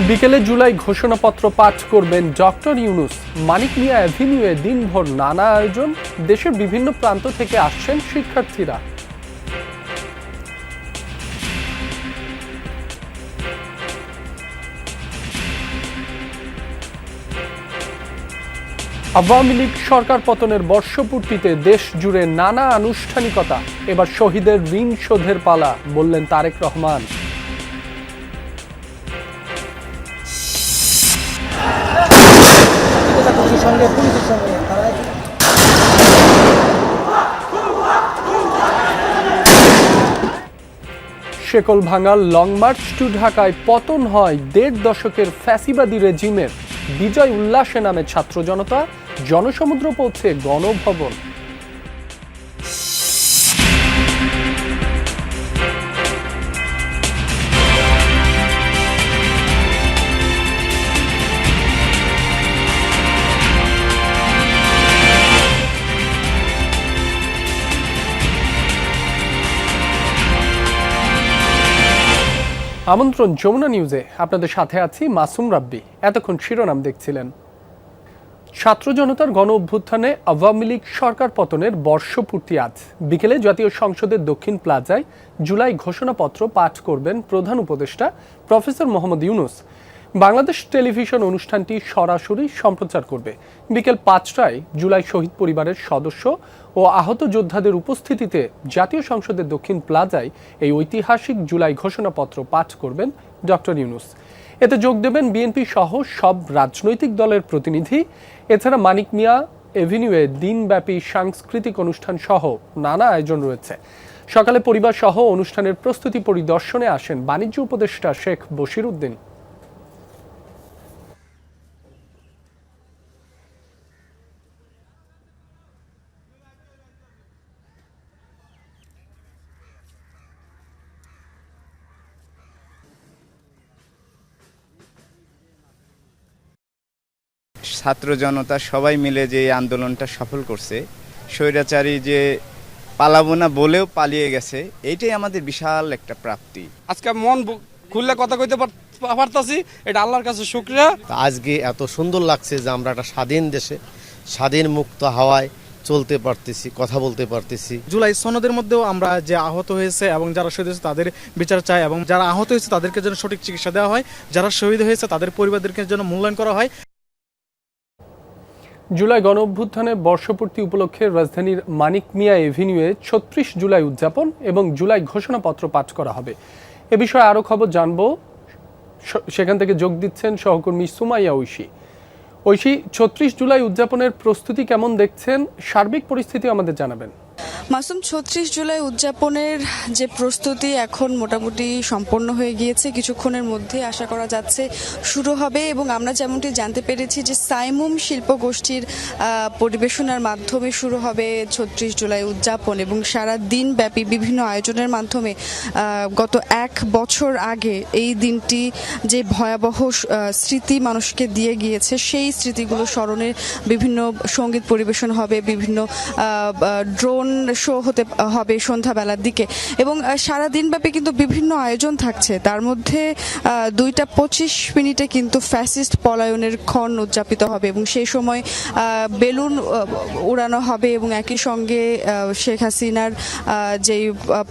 বিকেলে জুলাই ঘোষণাপত্র পাঠ করবেন ডক্টর ইউনূস। মানিক মিয়া অ্যাভিনিউয়ে দিনভর নানা আয়োজন, দেশের বিভিন্ন প্রান্ত থেকে আসছেন শিক্ষার্থীরা। আওয়ামী লীগ সরকার পতনের বর্ষপূর্তিতে দেশ জুড়ে নানা আনুষ্ঠানিকতা। এবার শহীদের ঋণ শোধের পালা, বললেন তারেক রহমান। শেকল ভাঙার লং মার্চ টু ঢাকায় পতন হয় ১.৫ দশকের ফ্যাসিবাদী রেজিমের। বিজয় উল্লাসে নামে ছাত্র জনতা, জনসমুদ্র পৌঁছে গণভবন। আমন্ত্রণ যমুনা নিউজে, আপনাদের সাথে আছি মাসুম রাব্বি। এতক্ষণ শিরোনাম দেখছিলেন। ছাত্র জনতার গণ অভ্যুত্থানে আওয়ামী লীগ সরকার পতনের বর্ষপূর্তি আজ। বিকেলে জাতীয় সংসদের দক্ষিণ প্লাজায় জুলাই ঘোষণাপত্র পাঠ করবেন প্রধান উপদেষ্টা প্রফেসর মোহাম্মদ ইউনূস। বাংলাদেশ টেলিভিশন অনুষ্ঠানটি সরাসরি সম্প্রচার করবে। বিকেল ৫টায় জুলাই শহীদ পরিবারের সদস্য ও আহত যোদ্ধাদের উপস্থিতিতে জাতীয় সংসদের দক্ষিণ প্লাজায় এই ঐতিহাসিক জুলাই ঘোষণাপত্র পাঠ করবেন ডক্টর ইউনূস। এতে যোগ দেবেন বিএনপি সহ সব রাজনৈতিক দলের প্রতিনিধি। এছাড়া মানিক মিয়া এভিনিউয়ে দিনব্যাপী সাংস্কৃতিক অনুষ্ঠান সহ নানা আয়োজন রয়েছে। সকালে পরিবার সহ অনুষ্ঠানের প্রস্তুতি পরিদর্শনে আসেন বাণিজ্য উপদেষ্টা শেখ বশির উদ্দিন। ছাত্র জনতা সবাই মিলে যে আন্দোলনটা সফল করছে, স্বৈরাচারী যে পালাবো না বলেও পালিয়ে গেছে, এইটাই আমাদের বিশাল একটা প্রাপ্তি। আজকে মন খুললে কথা কইতে পারতাছি, এটা আল্লাহর কাছে শুকরিয়া। আজকে এত সুন্দর লাগছে যে আমরা একটা স্বাধীন দেশে স্বাধীন মুক্ত হাওয়ায় চলতে পারতেছি, কথা বলতে পারতেছি। জুলাই সনদের মধ্যেও আমরা যে আহত হয়েছে এবং যারা শহীদ হয়েছে তাদের বিচার চাই, এবং যারা আহত হয়েছে তাদেরকে যেন সঠিক চিকিৎসা দেওয়া হয়, যারা শহীদ হয়েছে তাদের পরিবারদেরকে যেন মূল্যায়ন করা হয়। জুলাই গণ অভ্যুত্থানের বর্ষপূর্তি উপলক্ষে রাজধানীর মানিক মিয়া এভিনিউয়ে ৩৬ জুলাই উদযাপন এবং জুলাই ঘোষণাপত্র পাঠ করা হবে। এ বিষয়ে আরও খবর জানবো, সেখান থেকে যোগ দিচ্ছেন সহকর্মী সুমাইয়া ঐশী। ঐশী, ৩৬ জুলাই উদযাপনের প্রস্তুতি কেমন দেখছেন? সার্বিক পরিস্থিতি আমাদের জানাবেন। মাসুম, ৩৬ জুলাই উদযাপনের যে প্রস্তুতি এখন মোটামুটি সম্পন্ন হয়ে গিয়েছে, কিছুক্ষণের মধ্যে আশা করা যাচ্ছে শুরু হবে। এবং আমরা যেমনটি জানতে পেরেছি যে সাইমুম শিল্পগোষ্ঠীর পরিবেশনার মাধ্যমে শুরু হবে ৩৬ জুলাই উদযাপন, এবং সারা দিনব্যাপী বিভিন্ন আয়োজনের মাধ্যমে গত ১ বছর আগে এই দিনটি যে ভয়াবহ স্মৃতি মানুষকে দিয়ে গিয়েছে, সেই স্মৃতিগুলো স্মরণে বিভিন্ন সঙ্গীত পরিবেশন হবে, বিভিন্ন ড্রোন শো হতে হবে সন্ধ্যাবেলার দিকে, এবং সারা দিনব্যাপী কিন্তু বিভিন্ন আয়োজন থাকছে। তার মধ্যে ২:২৫ কিন্তু ফ্যাসিস্ট পলায়নের ক্ষণ উদযাপিত হবে, এবং সেই সময় বেলুন উড়ানো হবে, এবং একই সঙ্গে শেখ হাসিনার যেই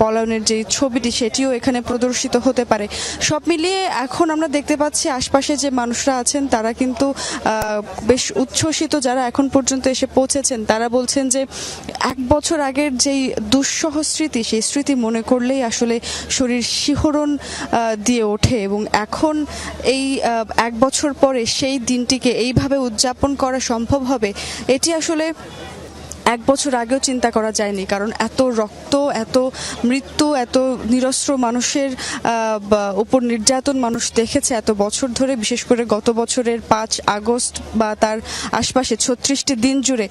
পলায়নের যেই ছবিটি সেটিও এখানে প্রদর্শিত হতে পারে। সব মিলিয়ে এখন আমরা দেখতে পাচ্ছি আশপাশে যে মানুষরা আছেন তারা কিন্তু বেশ উচ্ছ্বসিত। যারা এখন পর্যন্ত এসে পৌঁছেছেন তারা বলছেন যে ১ বছর আগের যেই দুঃসহ স্মৃতি, সেই স্মৃতি মনে করলেই আসলে শরীর শিহরণ দিয়ে ওঠে, এবং এখন এই ১ বছর পরে সেই দিনটিকে এইভাবে উদযাপন করা সম্ভব হবে, এটি আসলে ১ বছর আগেও চিন্তা করা যায়নি। কারণ এত রক্ত, এত মৃত্যু, এত নিরস্ত্র মানুষের উপর নির্যাতন মানুষ দেখেছে এত বছর ধরে, বিশেষ করে গত বছরের ৫ আগস্ট বা তার আশপাশে ৩৬টি দিন জুড়ে।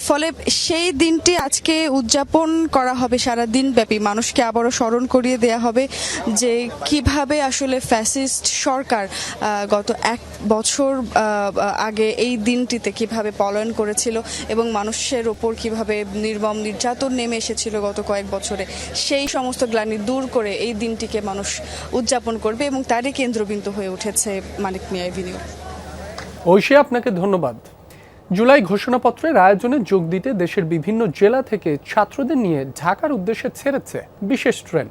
ফলে সেই দিনটি আজকে উদযাপন করা হবে সারা দিন ব্যাপী। মানুষকে আবারও স্মরণ করিয়ে দেয়া হবে যে কিভাবে আসলে ফ্যাসিস্ট সরকার গত ১ বছর আগে এই দিনটিতে কিভাবে পলায়ন করেছিল এবং মানুষের ওপর উপর কিভাবে নির্মম নির্যাতন নেমে এসেছিল গত কয়েক বছরে, সেই সমস্ত গ্লানি দূর করে এই দিনটিকে মানুষ উদযাপন করবে এবং তারই কেন্দ্রবিন্দু হয়ে উঠেছে মানিক মিয়া এভিনিউ। ঐশী, আপনাকে ধন্যবাদ। জুলাই ঘোষণাপত্রের আয়োজনে যোগ দিতে দেশের বিভিন্ন জেলা থেকে ছাত্রদের নিয়ে ঢাকার উদ্দেশ্যে ছেড়েছে বিশেষ ট্রেন।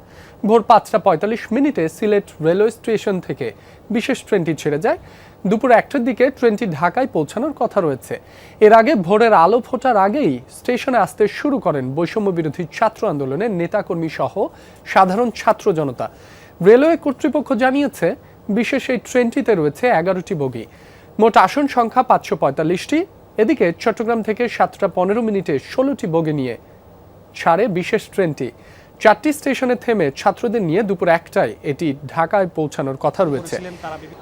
ভোর 5:45 সিলেট রেলওয়ে স্টেশন থেকে বিশেষ ট্রেনটি ছেড়ে যায়। দুপুর 1টার দিকে ট্রেনটি ঢাকায় পৌঁছানোর কথা রয়েছে। এর আগে ভোরের আলো ফোটার আগেই স্টেশনে আসতে শুরু করেন বৈষম্য বিরোধী ছাত্র আন্দোলনের নেতাকর্মী সহ সাধারণ ছাত্র জনতা। রেলওয়ে কর্তৃপক্ষ জানিয়েছে বিশেষ এই ট্রেনটিতে রয়েছে 11টি বগি। মোট আসন সংখ্যা 545টি। এদিকে চট্টগ্রাম থেকে 7:15 16টি বগি নিয়ে ছাড়ে বিশেষ ট্রেনটি। 4টি স্টেশনে থেমে ছাত্রদের নিয়ে দুপুর 1টায় এটি ঢাকায় পৌঁছানোর কথা রয়েছে।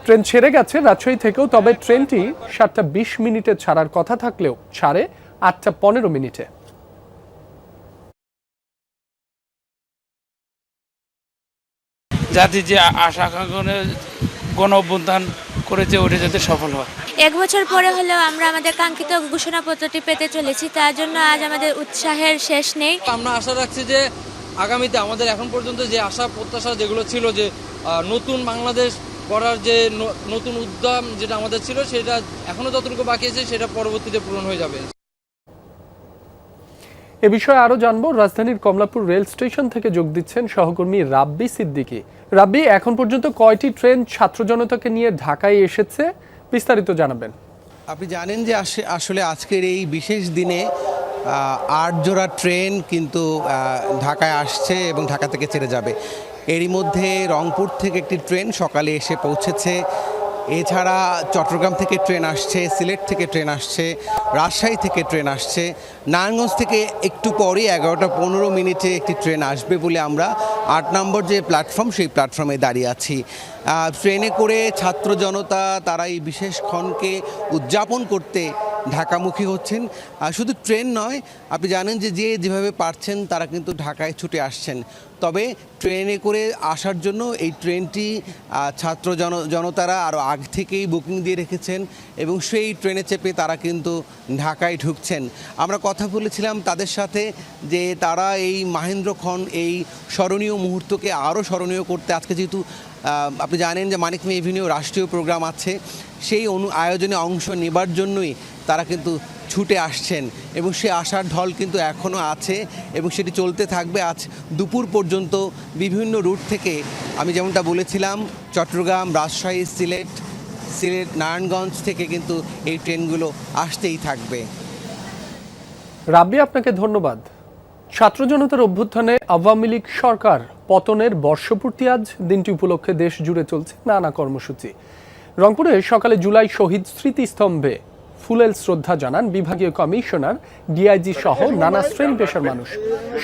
ট্রেন ছেড়ে গেছে রাজশাহী থেকেও, তবে ট্রেনটি 7:20 ছাড়ার কথা থাকলেও ছাড়ে 8:15। জাতি যে আশা আকাঙ্ক্ষা গণ অভ্যুত্থান করেছে ওটা যাতে সফল হয়। 1 বছর পরে হলেও আমরা আমাদের কাঙ্ক্ষিত ঘোষণাপত্রটি পেতে চলেছি, তার জন্য আজ আমাদের উৎসাহের শেষ নেই। আমরা আশা রাখছি যে আগামীতে আমাদের এখন পর্যন্ত যে আশা প্রত্যাশা যেগুলো ছিল, যে নতুন বাংলাদেশ গড়ার যে নতুন উদ্যম যেটা আমাদের ছিল, সেটা এখনো যতটুকু বাকি আছে সেটা পরবর্তীতে পূরণ হয়ে যাবে। এ বিষয়ে আরো জানবো। রাজধানীর কমলাপুর রেল স্টেশন থেকে যোগ দিচ্ছেন সহকর্মী রাব্বি সিদ্দিকী। রাব্বি, এখন পর্যন্ত কয়টি ট্রেন ছাত্র জনতাকে নিয়ে ঢাকায় এসেছে, বিস্তারিত জানাবেন। আপনি জানেন যে আসলে আজকের এই বিশেষ দিনে 8 জোড়া ট্রেন কিন্তু ঢাকায় আসছে এবং ঢাকা থেকে ছেড়ে যাবে। এরই মধ্যে রংপুর থেকে একটি ট্রেন সকালে এসে পৌঁছেছে। এছাড়া চট্টগ্রাম থেকে ট্রেন আসছে, সিলেট থেকে ট্রেন আসছে, রাজশাহী থেকে ট্রেন আসছে, নারায়ণগঞ্জ থেকে একটু পরে 11:15 একটি ট্রেন আসবে বলে আমরা 8 নম্বর যে প্ল্যাটফর্ম সেই প্ল্যাটফর্মে দাঁড়িয়ে আছি। ট্রেনে করে ছাত্র জনতা তারা এই বিশেষ ক্ষণকে উদযাপন করতে ঢাকামুখী হচ্ছেন। শুধু ট্রেন নয়, আপনি জানেন যে যেভাবে পারছেন তারা কিন্তু ঢাকায় ছুটে আসছেন। তবে ট্রেনে করে আসার জন্য এই ট্রেনটি ছাত্র জনতারা আরও আগে থেকেই বুকিং দিয়ে রেখেছেন এবং সেই ট্রেনে চেপে তারা কিন্তু ঢাকায় ঢুকছেন। আমরা কথা বলেছিলাম তাদের সাথে যে তারা এই মাহেন্দ্রক্ষণ, এই স্মরণীয় মুহূর্তকে আরও স্মরণীয় করতে আজকে যেহেতু আপনি জানেন যে মানিক মিয়া এভিনিউ রাষ্ট্রীয় প্রোগ্রাম আছে, সেই আয়োজনে অংশ নেবার জন্যই তারা কিন্তু ছুটে আসছেন এবং সে আসার ঢল কিন্তু এখনও আছে এবং সেটি চলতে থাকবে আজ দুপুর পর্যন্ত। বিভিন্ন রুট থেকে আমি যেমনটা বলেছিলাম, চট্টগ্রাম, রাজশাহী, সিলেট, নারায়ণগঞ্জ থেকে কিন্তু এই ট্রেনগুলো আসতেই থাকবে। রাব্বি, আপনাকে ধন্যবাদ। ছাত্র জনতার অভ্যুত্থানে আওয়ামী লীগ সরকার পতনের বর্ষপূর্তি আজ। দিনটি উপলক্ষে দেশ জুড়ে চলছে নানা কর্মসূচি। রংপুরে সকালে জুলাই শহীদ স্মৃতিস্তম্ভে ফুলেল শ্রদ্ধা জানান বিভাগীয় কমিশনার, ডিআইজি সহ নানা শ্রেণী পেশার মানুষ।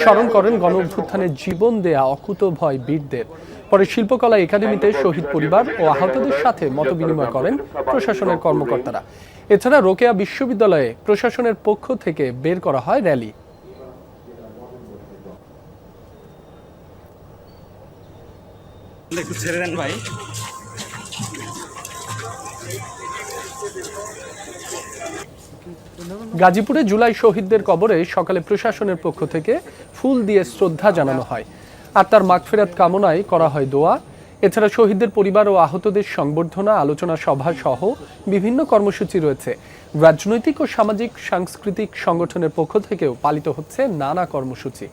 স্মরণ করেন গণ অভ্যুত্থানে জীবন দেয়া অকুতোভয় বীরদের। পরে শিল্পকলা একাডেমিতে শহীদ পরিবার ও আহতদের সাথে মতবিনিময় করেন প্রশাসনের কর্মকর্তারা। এছাড়া রোকেয়া বিশ্ববিদ্যালয়ে প্রশাসনের পক্ষ থেকে বের করা হয় র্যালি। একটু ছেড়ে দেন ভাই। গাজীপুরে জুলাই শহীদদের কবরে সকালে প্রশাসনের পক্ষ থেকে ফুল দিয়ে শ্রদ্ধা জানানো হয় আর তার মাগফিরাত কামনায় করা হয় দোয়া। এছাড়া শহীদদের পরিবার ও আহতদের সংবর্ধনা, আলোচনা সভা সহ বিভিন্ন কর্মসূচি রয়েছে। রাজনৈতিক ও সামাজিক সাংস্কৃতিক সংগঠনের পক্ষ থেকেও পালিত হচ্ছে নানা কর্মসূচি।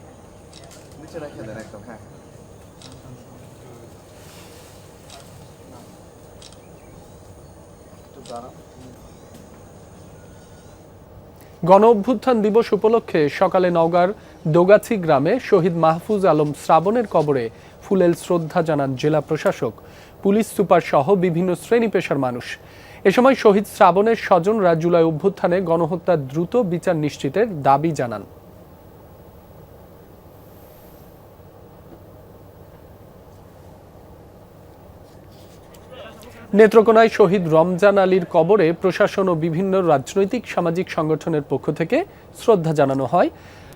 গণ অভ্যুত্থান দিবস উপলক্ষে সকালে নওগাঁর দোগাছি গ্রামে শহীদ মাহফুজ আলম শ্রাবণের কবরে ফুলেল শ্রদ্ধা জানান জেলা প্রশাসক, পুলিশ সুপার সহ বিভিন্ন শ্রেণী পেশার মানুষ। এ সময় শহীদ শ্রাবণের স্বজনরা জুলাই অভ্যুত্থানে গণহত্যার দ্রুত বিচার নিশ্চিতের দাবি জানান। নেত্রকোনায় শহীদ রমজান আলীর কবরে প্রশাসন ও বিভিন্ন রাজনৈতিক সামাজিক সংগঠনের পক্ষ থেকে শ্রদ্ধা জানানো হয়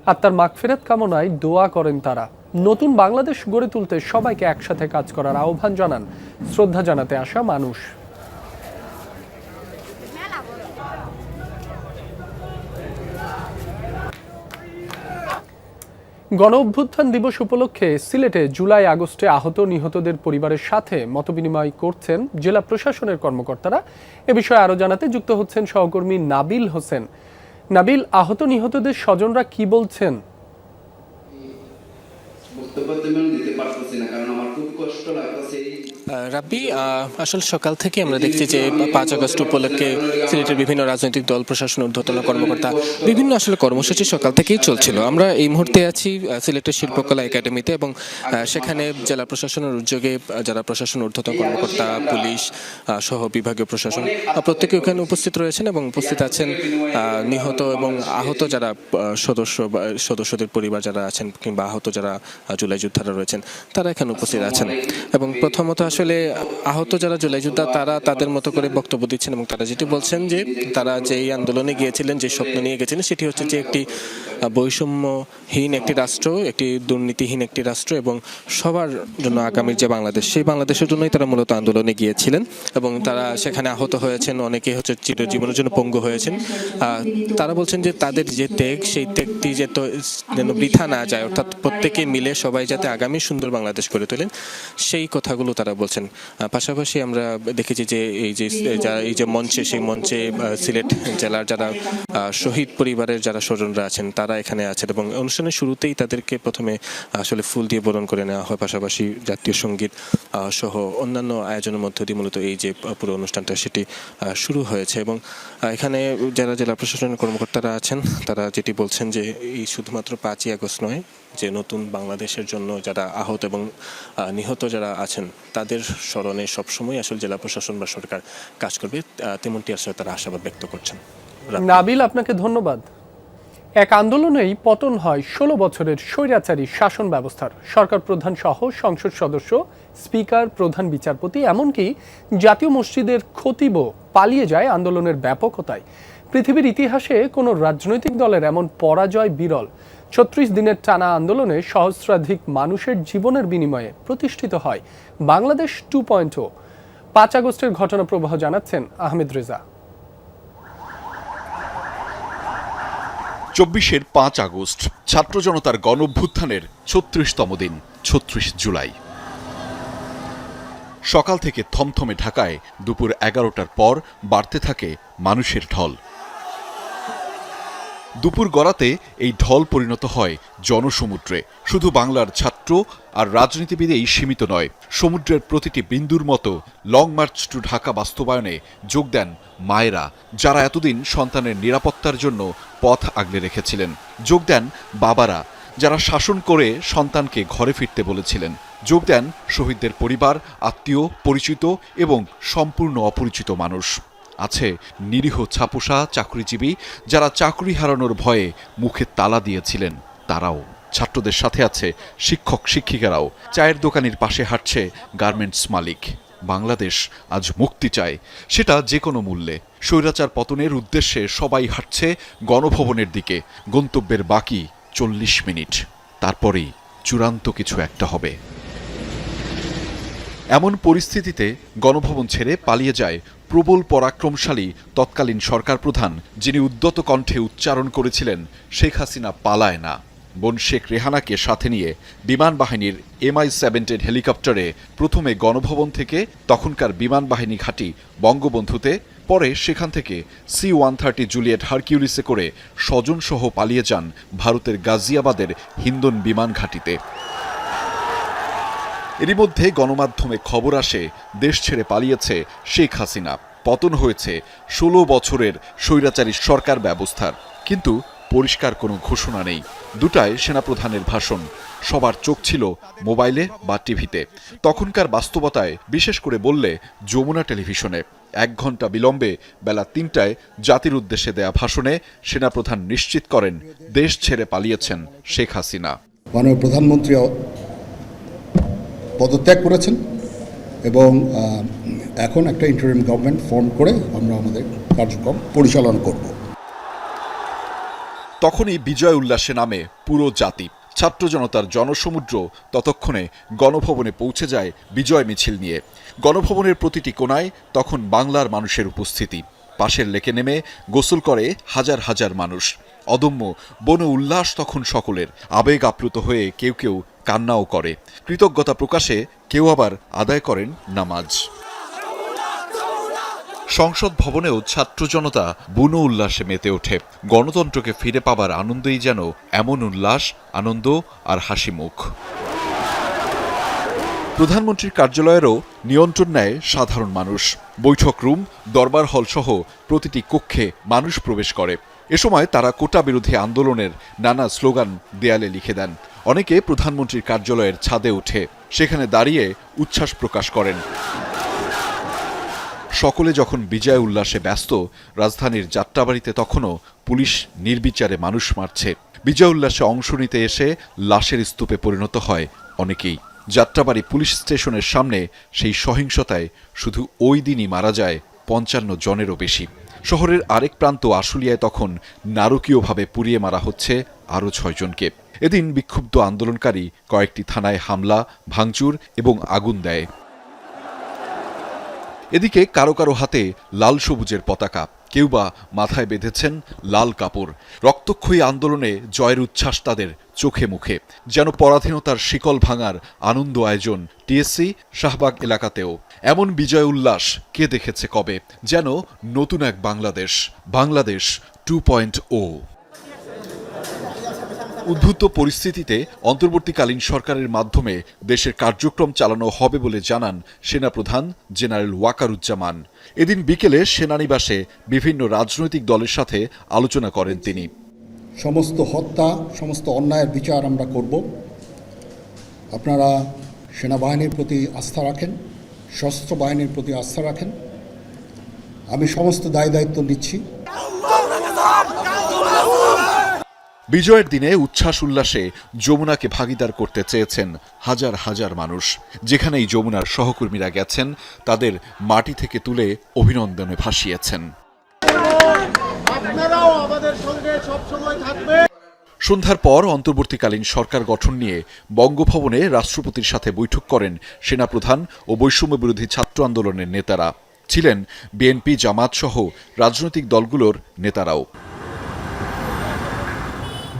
আর তার মাগফিরাত কামনায় দোয়া করেন তারা। নতুন বাংলাদেশ গড়ে তুলতে সবাইকে একসাথে কাজ করার আহ্বান জানান শ্রদ্ধা জানাতে আসা মানুষ। গণ অভ্যুত্থান দিবস উপলক্ষে সিলেটে জুলাই আগস্টে আহত নিহতদের পরিবারের সাথে মতবিনিময় করছেন জেলা প্রশাসনের কর্মকর্তারা। এ বিষয়ে আরও জানাতে যুক্ত হচ্ছেন সহকর্মী নাবিল হোসেন। নাবিল, আহত নিহতদের স্বজনরা কি বলছেন? রাব্বি, আসলে সকাল থেকে আমরা দেখছি যে 5 আগস্ট উপলক্ষে সিলেটের বিভিন্ন রাজনৈতিক দল, প্রশাসন, ঊর্ধ্বতন কর্মকর্তা বিভিন্ন আসলে কর্মসূচি সকাল থেকেই চলছিল। আমরা এই মুহূর্তে আছি সিলেটের শিল্পকলা একাডেমিতে এবং সেখানে জেলা প্রশাসনের উদ্যোগে যারা প্রশাসন, ঊর্ধ্বতন কর্মকর্তা, পুলিশ সহ বিভাগীয় প্রশাসন প্রত্যেকে ওখানে উপস্থিত রয়েছেন এবং উপস্থিত আছেন নিহত এবং আহত যারা সদস্যদের পরিবার যারা আছেন কিংবা আহত যারা জুলাই যোদ্ধারা রয়েছেন তারা এখানে উপস্থিত আছেন। এবং প্রথমত আসলে আহত যারা জুলাই যোদ্ধা তারা তাদের মতো করে বক্তব্য দিচ্ছেন এবং তারা যেটি বলছেন যে তারা যেই আন্দোলনে গিয়েছিলেন, যে স্বপ্ন নিয়ে গেছিলেন সেটি হচ্ছে যে একটি বৈষম্যহীন একটি রাষ্ট্র, একটি দুর্নীতিহীন একটি রাষ্ট্র এবং সবার জন্য আগামীর যে বাংলাদেশ, সেই বাংলাদেশের জন্যই তারা মূলত আন্দোলনে গিয়েছিলেন এবং তারা সেখানে আহত হয়েছেন, অনেকে হচ্ছে চিরজীবনের জন্য পঙ্গু হয়েছেন। তারা বলছেন যে তাদের যে ত্যাগ, সেই ত্যাগটি যেন বৃথা না যায়, অর্থাৎ প্রত্যেকে মিলে সবাই যাতে আগামী সুন্দর বাংলাদেশ করে তোলেন সেই কথাগুলো তারা বলছেন। পাশাপাশি আমরা দেখেছি যে এই যে মঞ্চে, সেই মঞ্চে সিলেট জেলার যারা শহীদ পরিবারের যারা স্বজনরা আছেন তারা এখানে আছেন এবং অনুষ্ঠানের শুরুতেই তাদেরকে প্রথমে আসলে ফুল দিয়ে বরণ করে নেওয়া হয়। পাশাপাশি জাতীয় সঙ্গীত সহ অন্যান্য আয়োজনের মধ্য দিয়ে মূলত এই যে পুরো অনুষ্ঠানটা সেটি শুরু হয়েছে এবং এখানে যারা জেলা প্রশাসনের কর্মকর্তারা আছেন তারা যেটি বলছেন যে এই শুধুমাত্র 5ই আগস্ট নয়, যে নতুন বাংলাদেশের জন্য যারা আহত এবং নিহত যারা আছেন তাদের স্মরণে সবসময় আসলে জেলা প্রশাসন বা সরকার কাজ করবে, তেমনটি আসলে তারা আশাবাদ ব্যক্ত করছেন। নাবিল, আপনাকে ধন্যবাদ। এক আন্দোলনেই পতন হয় 16 বছরের স্বৈরাচারী শাসন ব্যবস্থার। সরকার প্রধান সহ সংসদ সদস্য, স্পিকার, প্রধান বিচারপতি এমনকি জাতীয় মসজিদের খতিবও পালিয়ে যায় আন্দোলনের ব্যাপকতায়। পৃথিবীর ইতিহাসে কোনো রাজনৈতিক দলের এমন পরাজয় বিরল। 36 দিনের টানা আন্দোলনে সহস্রাধিক মানুষের জীবনের বিনিময়ে প্রতিষ্ঠিত হয় বাংলাদেশ 2.0। 5 আগস্টের ঘটনা প্রবাহ জানাচ্ছেন আহমেদ রেজা। 24-এর 5 আগস্ট ছাত্র জনতার গণঅভ্যুত্থানের 36তম দিন, 36 জুলাই। সকাল থেকে থমথমে ঢাকায় দুপুর 11টার পর বাড়তে থাকে মানুষের ঢল। দুপুর গড়াতে এই ঢল পরিণত হয় জনসমুদ্রে। শুধু বাংলার ছাত্র আর রাজনীতিবিদেই সীমিত নয়, সমুদ্রের প্রতিটি বিন্দুর মতো লং মার্চ টু ঢাকা বাস্তবায়নে যোগ দেন মায়েরা, যারা এতদিন সন্তানের নিরাপত্তার জন্য পথ আগলে রেখেছিলেন। যোগ দেন বাবারা, যারা শাসন করে সন্তানকে ঘরে ফিরতে বলেছিলেন। যোগ দেন শহীদদের পরিবার, আত্মীয়, পরিচিত এবং সম্পূর্ণ অপরিচিত মানুষ। আছে নিরীহ ছাপোষা চাকরিজীবী, যারা চাকরি হারানোর ভয়ে মুখে তালা দিয়েছিলেন, তারাও। ছাত্রদের সাথে আছে শিক্ষক শিক্ষিকারাও। চায়ের দোকানের পাশে হাঁটছে গার্মেন্টস মালিক। বাংলাদেশ আজ মুক্তি চায়, সেটা যে কোনো মূল্যে। স্বৈরাচার পতনের উদ্দেশ্যে সবাই হাঁটছে গণভবনের দিকে। গন্তব্যের বাকি 40 মিনিট, তারপরেই চূড়ান্ত কিছু একটা হবে। এমন পরিস্থিতিতে গণভবন ছেড়ে পালিয়ে যায় প্রবল পরাক্রমশালী তৎকালীন সরকার প্রধান, যিনি উদ্যত কণ্ঠে উচ্চারণ করেছিলেন, শেখ হাসিনা পালায় না। বোন শেখ রেহানাকে সাথে নিয়ে বিমান বাহিনীর MI-17 হেলিকপ্টারে প্রথমে গণভবন থেকে তখনকার বিমান বাহিনী ঘাঁটি বঙ্গবন্ধুতে, পরে সেখান থেকে C-130 জুলিয়েট হারকিউলিসে করে স্বজনসহ পালিয়ে যান ভারতের গাজিয়াবাদের হিন্দন বিমান ঘাঁটিতে। এরই মধ্যে গণমাধ্যমে খবর আসে দেশ ছেড়ে পালিয়েছে শেখ হাসিনা, পতন হয়েছে 16 বছরের স্বৈরাচারী সরকার ব্যবস্থার। কিন্তু পরিষ্কার কোনো ঘোষণা নেই। দুটায় সেনাপ্রধানের ভাষণ, সবার চোখ ছিল মোবাইলে বা টিভিতে। তখনকার বাস্তবতায়, বিশেষ করে বললে যমুনা টেলিভিশনে 1 ঘন্টা বিলম্বে বেলা 3টায় জাতির উদ্দেশ্যে দেয়া ভাষণে সেনাপ্রধান নিশ্চিত করেন দেশ ছেড়ে পালিয়েছেন শেখ হাসিনা। মাননীয় প্রধানমন্ত্রী পদত্যাগ করেছেন এবং এখন একটা ইন্টারিম গভর্নমেন্ট ফর্ম করে আমরা আমাদের কার্যক্রম পরিচালনা করব। তখনই বিজয় উল্লাসে নামে পুরো জাতি। ছাত্র জনতার জনসমুদ্র ততক্ষণে গণভবনে পৌঁছে যায় বিজয় মিছিল নিয়ে। গণভবনের প্রতিটি কোণায় তখন বাংলার মানুষের উপস্থিতি। পাশের লেকে নেমে গোসল করে হাজার হাজার মানুষ। অদম্য বন উল্লাস তখন সকলের। আবেগ আপ্লুত হয়ে কেউ কেউ কান্নাও করে। কৃতজ্ঞতা প্রকাশে কেউ আবার আদায় করেন নামাজ। সংসদ ভবনেও ছাত্র জনতা বুনো উল্লাসে মেতে ওঠে। গণতন্ত্রকে ফিরে পাবার আনন্দই যেন এমন উল্লাস, আনন্দ আর হাসি মুখ। প্রধানমন্ত্রীর কার্যালয়েরও নিয়ন্ত্রণ নেয় সাধারণ মানুষ। বৈঠক রুম, দরবার হল সহ প্রতিটি কক্ষে মানুষ প্রবেশ করে। এ সময় তারা কোটা বিরোধী আন্দোলনের নানা স্লোগান দেয়ালে লিখে দেন। অনেকে প্রধানমন্ত্রীর কার্যালয়ের ছাদে উঠে সেখানে দাঁড়িয়ে উচ্ছ্বাস প্রকাশ করেন। সকলে যখন বিজয় উল্লাসে ব্যস্ত, রাজধানীর যাত্রাবাড়িতে তখনও পুলিশ নির্বিচারে মানুষ মারছে। বিজয় উল্লাসে অংশ নিতে এসে লাশের স্তূপে পরিণত হয় অনেকেই। যাত্রাবাড়ি পুলিশ স্টেশনের সামনে সেই সহিংসতায় শুধু ওই দিনই মারা যায় ৫৫ জনেরও বেশি। শহরের আরেক প্রান্ত আশুলিয়ায় তখন নারকীয়ভাবে পুড়িয়ে মারা হচ্ছে আরও ৬ জনকে। এদিন বিক্ষুব্ধ আন্দোলনকারী কয়েকটি থানায় হামলা, ভাঙচুর এবং আগুন দেয়। এদিকে কারো কারো হাতে লাল সবুজের পতাকা, কেউ বা মাথায় বেঁধেছেন লাল কাপড়। রক্তক্ষয়ী আন্দোলনে জয়ের উচ্ছ্বাস তাদের চোখে মুখে। যেন পরাধীনতার শিকল ভাঙার আনন্দ আয়োজন টিএসসি, শাহবাগ এলাকাতেও। এমন বিজয় উল্লাস কে দেখেছে কবে? যেন নতুন এক বাংলাদেশ, বাংলাদেশ 2.0। উদ্ভূত পরিস্থিতিতে অন্তর্বর্তীকালীন সরকারের মাধ্যমে দেশের কার্যক্রম চালানো হবে বলে জানান সেনাপ্রধান জেনারেল ওয়াকারুজ্জামান। এদিন বিকেলে সেনানিবাসে বিভিন্ন রাজনৈতিক দলের সাথে আলোচনা করেন তিনি। সমস্ত হত্যা, সমস্ত অন্যায়ের বিচার আমরা করব। আপনারা সেনাবাহিনীর প্রতি আস্থা রাখেন, সশস্ত্র বাহিনীর প্রতি আস্থা রাখেন। আমি সমস্ত দায়িত্ব নিচ্ছি। বিজয়ের দিনে উচ্ছ্বাস উল্লাসে যমুনাকে ভাগিদার করতে চেয়েছেন হাজার হাজার মানুষ। যেখানেই যমুনার সহকর্মীরা গেছেন, তাদের মাটি থেকে তুলে অভিনন্দনে ভাসিয়েছেন। সন্ধ্যার পর অন্তর্বর্তীকালীন সরকার গঠন নিয়ে বঙ্গভবনে রাষ্ট্রপতির সাথে বৈঠক করেন সেনাপ্রধান ও বৈষম্য বিরোধী ছাত্র আন্দোলনের নেতারা। ছিলেন বিএনপি, জামাত সহ রাজনৈতিক দলগুলোর নেতারাও।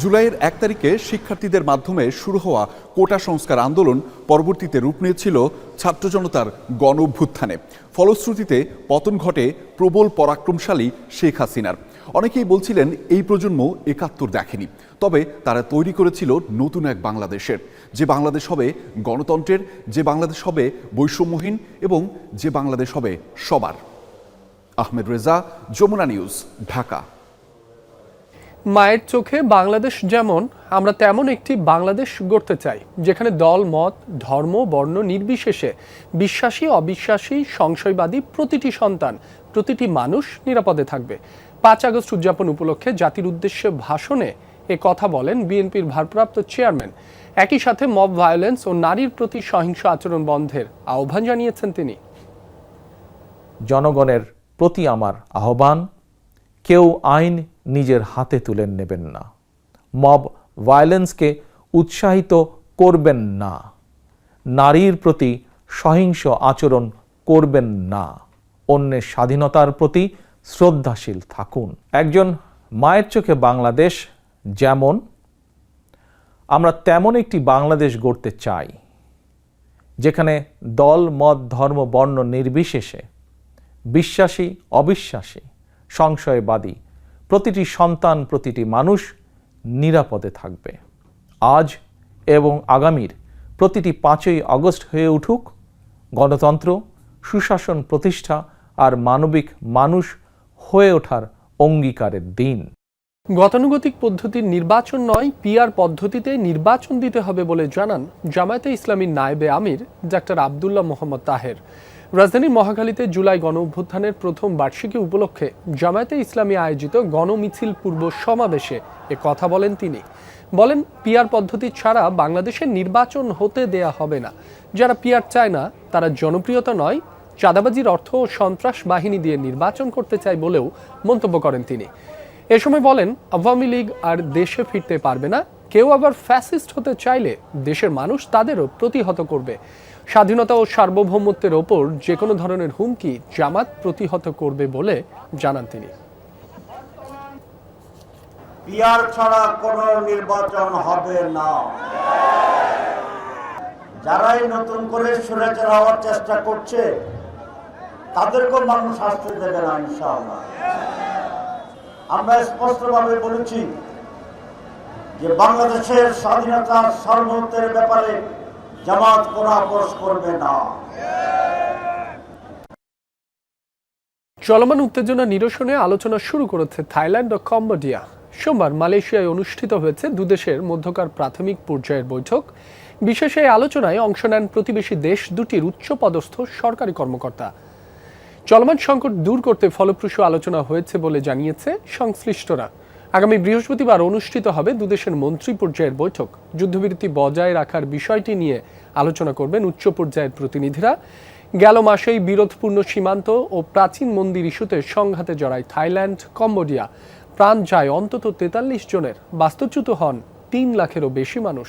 জুলাইয়ের ১ তারিখে শিক্ষার্থীদের মাধ্যমে শুরু হওয়া কোটা সংস্কার আন্দোলন পরবর্তীতে রূপ নিয়েছিল ছাত্র জনতার গণ অভ্যুত্থানে। ফলশ্রুতিতে পতন ঘটে প্রবল পরাক্রমশালী শেখ হাসিনার। অনেকেই বলছিলেন এই প্রজন্ম ৭১ দেখেনি, তবে তারা তৈরি করেছিল নতুন এক বাংলাদেশের, যে বাংলাদেশ হবে গণতন্ত্রের, যে বাংলাদেশ হবে বৈষম্যহীন এবং যে বাংলাদেশ হবে সবার। আহমেদ রেজা, যমুনা নিউজ, ঢাকা। মায়ের চোখে বাংলাদেশ যেমন, আমরা তেমন একটি বাংলাদেশ গড়তে চাই, যেখানে দল, মত, ধর্ম, বর্ণ নির্বিশেষে বিশ্বাসী, অবিশ্বাসী, সংশয়বাদী প্রতিটি সন্তান, প্রতিটি মানুষ নিরাপদে থাকবে। ৫ আগস্ট উদযাপন উপলক্ষে জাতির উদ্দেশ্যে ভাষণে এ কথা বলেন বিএনপির ভারপ্রাপ্ত চেয়ারম্যান। একই সাথে মব ভায়োলেন্স ও নারীর প্রতি সহিংস আচরণ বন্ধের আহ্বান জানিয়েছেন তিনি। জনগণের প্রতি আমার আহ্বান, কেউ আইন নিজের হাতে তুলে নেবেন না, মব ভায়োলেন্সকে উৎসাহিত করবেন না, নারীর প্রতি সহিংস আচরণ করবেন না, অন্যের স্বাধীনতার প্রতি শ্রদ্ধাশীল থাকুন। একজন মায়ের চোখে বাংলাদেশ যেমন, আমরা তেমন একটি বাংলাদেশ গড়তে চাই, যেখানে দল, মত, ধর্ম, বর্ণ নির্বিশেষে বিশ্বাসী, অবিশ্বাসী, সংশয়বাদী প্রতিটি সন্তান, প্রতিটি মানুষ নিরাপদে থাকবে। আজ এবং আগামীর প্রতিটি ৫ই আগস্ট হয়ে উঠুক গণতন্ত্র, সুশাসন প্রতিষ্ঠা আর মানবিক মানুষ হয়ে ওঠার অঙ্গীকারের দিন। গতানুগতিক পদ্ধতির নির্বাচন নয়, পিআর পদ্ধতিতে নির্বাচন দিতে হবে বলে জানান জামায়াতে ইসলামীর নায়েবে আমির ডাক্তার আব্দুল্লাহ মোহাম্মদ তাহের। রাজধানীর মহাখালীতে জুলাই গণ অভ্যুত্থানের প্রথম বার্ষিকী উপলক্ষে জামায়াতে ইসলামী আয়োজিত গণমিছিল পূর্ব সমাবেশে এ কথা বলেন তিনি। বলেন, পিআর পদ্ধতি ছাড়া বাংলাদেশের নির্বাচন হতে দেয়া হবে না। যারা পিআর চায় না তারা জনপ্রিয়তা নয়, চাঁদাবাজির অর্থ ও সন্ত্রাস বাহিনী দিয়ে নির্বাচন করতে চায় বলেও মন্তব্য করেন তিনি। এ সময় বলেন, আওয়ামী লীগ আর দেশে ফিরতে পারবে না। কেউ আবার ফ্যাসিস্ট হতে চাইলে দেশের মানুষ তাদেরও প্রতিহত করবে। স্বাধীনতা ও সার্বভৌমত্বের ওপর যে কোনো ধরনের হুমকি জামাত প্রতিহত করবে বলে জানান তিনি। পিয়ার ছাড়া কোনো নির্বাচন হবে না। যারাই নতুন করে স্বৈরাচার হওয়ার চেষ্টা করছে তাদেরকেও মানুষ শাস্তি দেবে না ইনশাআল্লাহ। আমরা স্পষ্টভাবে বলেছি যে বাংলাদেশের স্বাধীনতার সার্বভৌমত্বের ব্যাপারে জামাত কোনো আপোষ করবে না। চলমান উত্তেজনা নিরসনে আলোচনা শুরু করেছে থাইল্যান্ড ও কম্বোডিয়া। সোমবার মালয়েশিয়ায় অনুষ্ঠিত হয়েছে দুদেশের মধ্যকার প্রাথমিক পর্যায়ের বৈঠক। বিশেষ এই আলোচনায় অংশ নেন প্রতিবেশী দেশ দুটির উচ্চপদস্থ সরকারি কর্মকর্তা। চলমান সংকট দূর করতে ফলপ্রসূ আলোচনা হয়েছে বলে জানিয়েছে সংশ্লিষ্টরা। আগামী বৃহস্পতিবার অনুষ্ঠিত হবে দুদেশের মন্ত্রী পর্যায়ের বৈঠক। যুদ্ধবিরতি বজায় রাখার বিষয়টি নিয়ে আলোচনা করবেন উচ্চ পর্যায়ের প্রতিনিধিরা। গেল মাসেই বিরোধপূর্ণ সীমান্ত ও প্রাচীন মন্দির ইস্যুতে সংঘাতে জড়ায় থাইল্যান্ড, কম্বোডিয়া। প্রাণ যায় অন্তত 43 জনের, বাস্তুচ্যুত হন 3 লাখেরও বেশি মানুষ।